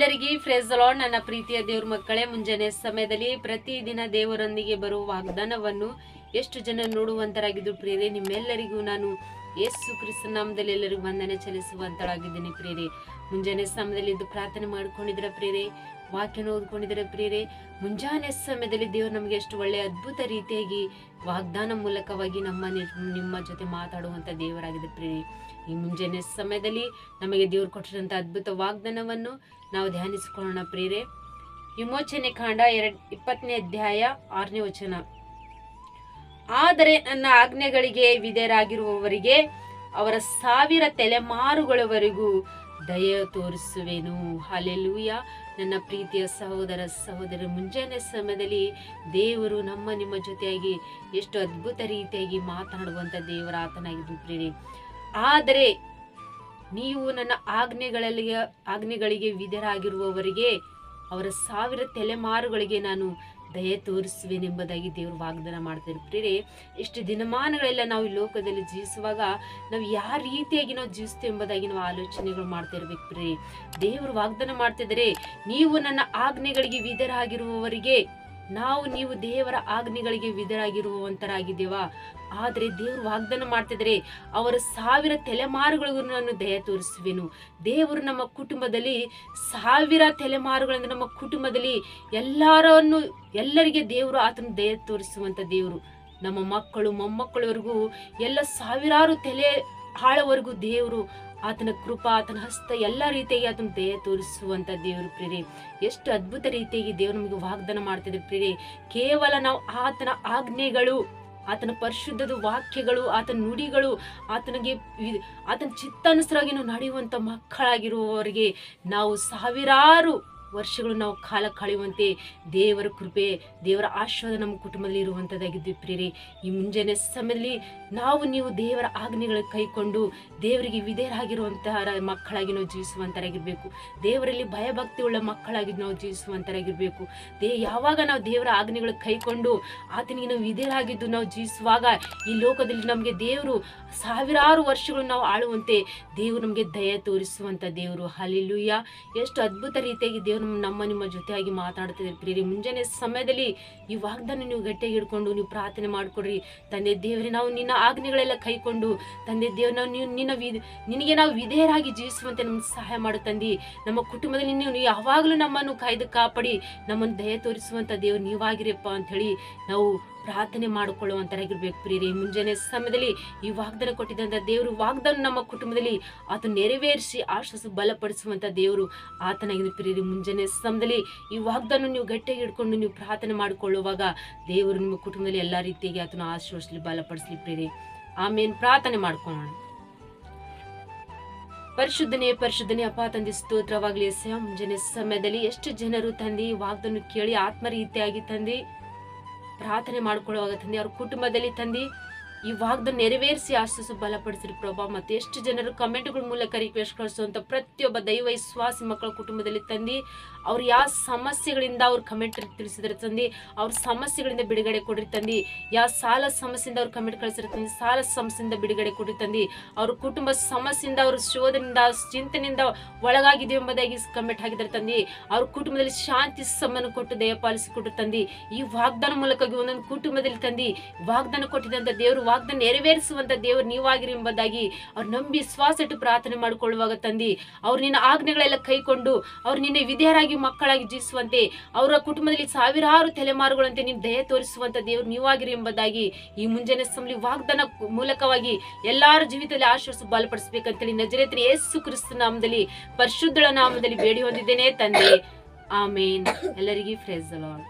ಎಲ್ಲರಿಗೂ praise the lord. ನನ್ನ ಪ್ರೀತಿಯ ದೇವ್ರ ಮಕ್ಕಳೇ, ಮುಂಜಾನೆ ಸಮಯದಲ್ಲಿ ಪ್ರತಿದಿನ ದೇವರೊಂದಿಗೆ ಬರುವ ವಾಗ್ದಾನವನ್ನು ಎಷ್ಟು ಜನ ನೋಡುವಂತರಾಗಿದ್ದು ಪ್ರಿಯರೇ, ನಿಮ್ಮೆಲ್ಲರಿಗೂ ನಾನು ಯೇಸು ಕ್ರಿಸ್ತನ ನಾಮದಲ್ಲಿ ಎಲ್ಲರಿಗೂ ವಂದನೆ ಚಲಿಸುವಂತಳಾಗಿದ್ದೀನಿ ಪ್ರಿಯರೇ. ಮುಂಜಾನೆ ಸಮಯದಲ್ಲಿ ಇದ್ದು ಪ್ರಾರ್ಥನೆ ಮಾಡ್ಕೊಂಡಿದ್ರೆ ಪ್ರಿಯರೇ, ವಾಕ್ಯನ ಓದ್ಕೊಂಡಿದ್ರೆ ಪ್ರಿಯರೇ, ಮುಂಜಾನೆ ಸಮಯದಲ್ಲಿ ದೇವರು ನಮಗೆ ಎಷ್ಟು ಒಳ್ಳೆಯ ಅದ್ಭುತ ರೀತಿಯಾಗಿ ವಾಗ್ದಾನ ಮೂಲಕವಾಗಿ ನಿಮ್ಮ ಜೊತೆ ಮಾತಾಡುವಂತ ದೇವರಾಗಿದೆ ಪ್ರಿಯರೇ. ಈ ಮುಂಜಾನೆ ಸಮಯದಲ್ಲಿ ನಮಗೆ ದೇವರು ಕೊಟ್ಟಿರುವಂತಹ ಅದ್ಭುತ ವಾಗ್ದಾನವನ್ನು ನಾವು ಧ್ಯಾನಿಸಿಕೊಳ್ಳೋಣ ಪ್ರಿಯರೇ. ವಿಮೋಚನೆ ಕಾಂಡ 20ನೇ ಅಧ್ಯಾಯ 6ನೇ ವಚನ. ಆದರೆ ನನ್ನ ಆಜ್ಞೆಗಳಿಗೆ ವಿಧೇಯರಾಗಿರುವವರಿಗೆ ಅವರ 1000 ತಲೆಮಾರುಗಳವರೆಗೂ ದಯೆ ತೋರಿಸುವೆನು. ಹಲ್ಲೆಲೂಯ. ನನ್ನ ಪ್ರೀತಿಯ ಸಹೋದರ ಸಹೋದರಿ, ಮುಂಜಾನೆ ಸಮಯದಲ್ಲಿ ದೇವರು ನಿಮ್ಮ ಜೊತೆಯಾಗಿ ಎಷ್ಟು ಅದ್ಭುತ ರೀತಿಯಾಗಿ ಮಾತನಾಡುವಂತ ದೇವರ ಆತನಾಗಿದ್ದು ಪ್ರಿಯರೇ. ಆದರೆ ನೀವು ನನ್ನ ಆಜ್ಞೆಗಳಿಗೆ ವಿಧೇಯರಾಗಿರುವವರಿಗೆ ಅವರ 1000 ತಲೆಮಾರುಗಳಿಗೆ ನಾನು ದಯೆ ತೋರಿಸುವೆನೆಂಬುದಾಗಿ ದೇವರು ವಾಗ್ದಾನ ಮಾಡ್ತಾರೆ ಪ್ರಿಯರೇ. ಇಷ್ಟು ದಿನಮಾನಗಳೆಲ್ಲ ನಾವು ಈ ಲೋಕದಲ್ಲಿ ಜೀವಿಸುವಾಗ ನಾವು ಯಾವ ರೀತಿಯಾಗಿ ನಾವು ಜೀವಿಸ್ತೇವೆ ಎಂಬುದಾಗಿ ನಾವು ಆಲೋಚನೆಗಳು ಮಾಡ್ತಾ ಇರ್ಬೇಕು ಪ್ರಿಯರೇ. ದೇವರು ವಾಗ್ದಾನ ಮಾಡ್ತಿದ್ದಾರೆ, ನೀವು ನನ್ನ ಆಜ್ಞೆಗಳಿಗೆ ವಿಧೇಯರಾಗಿರುವವರಿಗೆ, ನೀವು ದೇವರ ಆಜ್ಞೆಗಳಿಗೆ ವಿಧೇಯರಾಗಿರುವಂತರಾಗಿದ್ದೇವಾ? ಆದರೆ ದೇವರು ವಾಗ್ದಾನ ಮಾಡ್ತಿದ್ರೆ ಅವರ 1000 ತಲೆಮಾರುಗಳಿಗೂ ನಾನು ದಯೆ ತೋರಿಸುವೆನು. ದೇವರು ನಮ್ಮ ಕುಟುಂಬದಲ್ಲಿ 1000 ತಲೆಮಾರುಗಳಿಂದ ನಮ್ಮ ಕುಟುಂಬದಲ್ಲಿ ಎಲ್ಲರಿಗೆ ದೇವರು ಆತನ ದಯೆ ತೋರಿಸುವಂತ ದೇವರು. ನಮ್ಮ ಮಕ್ಕಳು ಮೊಮ್ಮಕ್ಕಳವರೆಗೂ ಎಲ್ಲ 1000 ತಲೆ ಆಳವರೆಗೂ ದೇವರು ಆತನ ಕೃಪಾ, ಆತನ ಹಸ್ತ ಎಲ್ಲ ರೀತಿಯಾಗಿ ಆತನ ದಯೆ ತೋರಿಸುವಂತ ದೇವರು ಪ್ರಿಯರೇ. ಎಷ್ಟು ಅದ್ಭುತ ರೀತಿಯಾಗಿ ದೇವರು ನಮಗೆ ವಾಗ್ದಾನ ಮಾಡ್ತಿದ್ರೆ ಪ್ರಿಯರೇ. ಕೇವಲ ನಾವು ಆತನ ಆಜ್ಞೆಗಳು, ಆತನ ಪರಿಶುದ್ಧದ ವಾಕ್ಯಗಳು, ಆತನ ನುಡಿಗಳು, ಆತನ ಚಿತ್ತಾನುಸಾರವಾಗಿ ನಾವು ನಡೆಯುವಂತ ಮಕ್ಕಳಾಗಿರುವವರಿಗೆ ನಾವು 1000 ವರ್ಷಗಳು ನಾವು ಕಾಲ ಕಳೆಯುವಂತೆ ದೇವರ ಕೃಪೆ, ದೇವರ ಆಶೀರ್ವಾದ ನಮ್ಮ ಕುಟುಂಬದಲ್ಲಿ ಇರುವಂಥದ್ದಾಗಿದ್ವಿ ಪ್ರಿಯರೇ. ಈ ಮುಂಜಾನೆ ಸಮಯದಲ್ಲಿ ನೀವು ದೇವರ ಆಜ್ಞೆಗಳ ಕೈಕೊಂಡು ದೇವರಿಗೆ ವಿಧೇಯರಾಗಿರುವಂತಹ ಮಕ್ಕಳಾಗಿ ನಾವು ಜೀವಿಸುವಂತರಾಗಿರ್ಬೇಕು. ದೇವರಲ್ಲಿ ಭಯಭಕ್ತಿ ಉಳ್ಳ ಮಕ್ಕಳಾಗಿ ನಾವು ಜೀವಿಸುವಂತರಾಗಿರ್ಬೇಕು. ಯಾವಾಗ ನಾವು ದೇವರ ಆಜ್ಞೆಗಳ ಕೈಕೊಂಡು ಆತನಿಗೆ ನಾವು ವಿಧೇಯರಾಗಿದ್ದು ನಾವು ಜೀವಿಸುವಾಗ ಈ ಲೋಕದಲ್ಲಿ ನಮಗೆ ದೇವರು 1000 ವರ್ಷಗಳು ನಾವು ಆಳುವಂತೆ ದೇವರು ನಮಗೆ ದಯೆ ತೋರಿಸುವಂತ ದೇವರು. ಹಲ್ಲೆಲೂಯಾ. ಎಷ್ಟು ಅದ್ಭುತ ರೀತಿಯಾಗಿ ದೇವರು ನಿಮ್ಮ ಜೊತೆಯಾಗಿ ಮಾತಾಡ್ತಿದ್ದಾರೆ ಪ್ರಿಯರೇ. ಮುಂಜಾನೆ ಸಮಯದಲ್ಲಿ ಈ ವಾಗ್ದಾನ ನೀವು ಗಟ್ಟಿಯಾಗಿ ಹಿಡ್ಕೊಂಡು ನೀವು ಪ್ರಾರ್ಥನೆ ಮಾಡ್ಕೊಡ್ರಿ. ತಂದೆ ದೇವರೇ, ನಾವು ನಿನ್ನ ಆಜ್ಞೆಗಳೆಲ್ಲ ಕೈಕೊಂಡು ತಂದೆ ದೇವ್ರ ನಿನಗೆ ನಾವು ವಿಧೇಯರಾಗಿ ಜೀವಿಸುವಂತೆ ನಮ್ಗೆ ಸಹಾಯ ಮಾಡು ತಂದಿ. ನಮ್ಮ ಕುಟುಂಬದಲ್ಲಿ ನೀವು ಯಾವಾಗಲೂ ನಮ್ಮನ್ನು ಕಾಯ್ದು ಕಾಪಾಡಿ ನಮ್ಮನ್ನು ದಯೆ ತೋರಿಸುವಂತ ದೇವ್ರು ನೀವಾಗಿರಪ್ಪ ಅಂತ ಹೇಳಿ ನಾವು ಪ್ರಾರ್ಥನೆ ಮಾಡಿಕೊಳ್ಳುವಂತರಾಗಿರ್ಬೇಕು ಪ್ರಿಯರೇ. ಮುಂಜಾನೆ ಸಮಯದಲ್ಲಿ ಈ ವಾಗ್ದಾನ ಕೊಟ್ಟಿದ್ದಂತ ದೇವರು ವಾಗ್ದಾನ ನಮ್ಮ ಕುಟುಂಬದಲ್ಲಿ ಆತ ನೆರವೇರಿಸಿ ಆಶ್ವಾಸ ಬಲಪಡಿಸುವಂತ ದೇವರು ಆತನಾಗಿದೆ ಪ್ರಿಯರೇ. ಮುಂಜಾನೆ ಸಮಯದಲ್ಲಿ ಈ ವಾಗ್ದಾನ ನೀವು ಗಟ್ಟಿಯಾಗಿ ಹಿಡ್ಕೊಂಡು ನೀವು ಪ್ರಾರ್ಥನೆ ಮಾಡಿಕೊಳ್ಳುವಾಗ ದೇವರು ನಿಮ್ಮ ಕುಟುಂಬದಲ್ಲಿ ಎಲ್ಲಾ ರೀತಿಯಾಗಿ ಆತನ ಆಶ್ವಾಸಲಿ ಬಲಪಡಿಸಲಿ ಪ್ರಿಯರೇ. ಆಮೇಲೆ ಪ್ರಾರ್ಥನೆ ಮಾಡ್ಕೊಳ್ಳೋಣ. ಪರಿಶುದ್ಧನೇ ಅಪ್ಪ ತಂದೆ, ಸ್ತೋತ್ರವಾಗ್ಲಿ. ಮುಂಜಾನೆ ಸಮಯದಲ್ಲಿ ಎಷ್ಟು ಜನರು ತಂದೆ ವಾಗ್ದಾನ ಕೇಳಿ ಆತ್ಮರೀತಿಯಾಗಿ ತಂದೆ ಪ್ರಾರ್ಥನೆ ಮಾಡ್ಕೊಳ್ಳುವಾಗ ತಂದೆ ಅವ್ರ ಕುಟುಂಬದಲ್ಲಿ ತಂದೆ ಈ ವಾಗ್ದಾನ ನೆರವೇರಿಸಿ ಆಶ್ವಾಸ ಬಲಪಡಿಸಿರಿ ಪ್ರಭಾ. ಮತ್ತೆ ಎಷ್ಟು ಜನರು ಕಮೆಂಟ್ಗಳ ಮೂಲಕ ರಿಕ್ವೆಸ್ಟ್ ಕಳಿಸುವಂತ ಪ್ರತಿಯೊಬ್ಬ ದೈವ ವಿಶ್ವಾಸಿ ಮಕ್ಕಳ ಕುಟುಂಬದಲ್ಲಿ ತಂದೆ ಅವ್ರು ಯಾವ ಸಮಸ್ಯೆಗಳಿಂದ ಅವ್ರು ಕಮೆಂಟ್ ತಿಳಿಸಿದ್ರೆ ತಂದೆ ಅವ್ರ ಸಮಸ್ಯೆಗಳಿಂದ ಬಿಡುಗಡೆ ಕೊಡ್ರಿ ತಂದೆ. ಯಾವ ಸಾಲ ಸಮಸ್ಯೆಯಿಂದ ಅವ್ರು ಕಮೆಂಟ್ ಕಳಿಸಿದ್ರೆ ತಂದೆ ಸಾಲ ಸಮಸ್ಯೆಯಿಂದ ಬಿಡುಗಡೆ ಕೊಡ್ರಿ ತಂದೆ. ಅವ್ರ ಕುಟುಂಬ ಸಮಸ್ಯೆಯಿಂದ ಅವ್ರ ಶೋಧನೆಯಿಂದ ಚಿಂತನೆಯಿಂದ ಒಳಗಾಗಿದೆ ಎಂಬುದಾಗಿ ಕಮೆಂಟ್ ಹಾಕಿದ್ರೆ ತಂದೆ ಅವ್ರ ಕುಟುಂಬದಲ್ಲಿ ಶಾಂತಿ ಸಮ್ಮನ ಕೊಟ್ಟು ದಯಪಾಲಿಸಿಕೊಟ್ರು ತಂದೆ. ಈ ವಾಗ್ದಾನ ಮೂಲಕವಾಗಿ ಒಂದೊಂದು ಕುಟುಂಬದಲ್ಲಿ ತಂದೆ ವಾಗ್ದಾನ ಕೊಟ್ಟಿದ್ದಂತ ದೇವರು ವಾಗ್ದಾನ ನೆರವೇರಿಸುವಂತ ದೇವರು ನೀವಾಗಿರಿ ಎಂಬುದಾಗಿ ಅವ್ರು ನಂಬಿ ವಿಶ್ವಾಸ ಇಟ್ಟು ಪ್ರಾರ್ಥನೆ ಮಾಡಿಕೊಳ್ಳುವಾಗ ತಂದೆ ಅವ್ರು ನಿನ್ನ ಆಜ್ಞೆಗಳೆಲ್ಲ ಕೈಕೊಂಡು ಅವ್ರು ನಿನ್ನೆ ವಿಧೇಯರಾಗಿ ಮಕ್ಕಳಾಗಿ ಜೀವಿಸುವಂತೆ ಅವರ ಕುಟುಂಬದಲ್ಲಿ 1000 ತಲೆಮಾರುಗಳಂತೆ ನೀನು ದಯೆ ತೋರಿಸುವಂತ ದೇವರು ನೀವಾಗಿರಿ ಎಂಬುದಾಗಿ ಈ ಮುಂಜಾನೆ ಸಮಯದಲ್ಲಿ ವಾಗ್ದಾನ ಮೂಲಕವಾಗಿ ಎಲ್ಲಾರ ಜೀವಿತದಲ್ಲಿ ಆಶ್ವಾಸ ಬಲಪಡಿಸಬೇಕಂತೇಳಿ ನಜರೇತಿನ ಯೇಸು ಕ್ರಿಸ್ತನ ನಾಮದಲ್ಲಿ ಪರಿಶುದ್ಧಳ ನಾಮದಲ್ಲಿ ಬೇಡಿ ಹೊಂದಿದ್ದೇನೆ ತಂದೆ. ಆಮೇನ್. ಎಲ್ಲರಿಗೂ ಪ್ರೇಸ್ ದಿ ಲಾರ್ಡ್.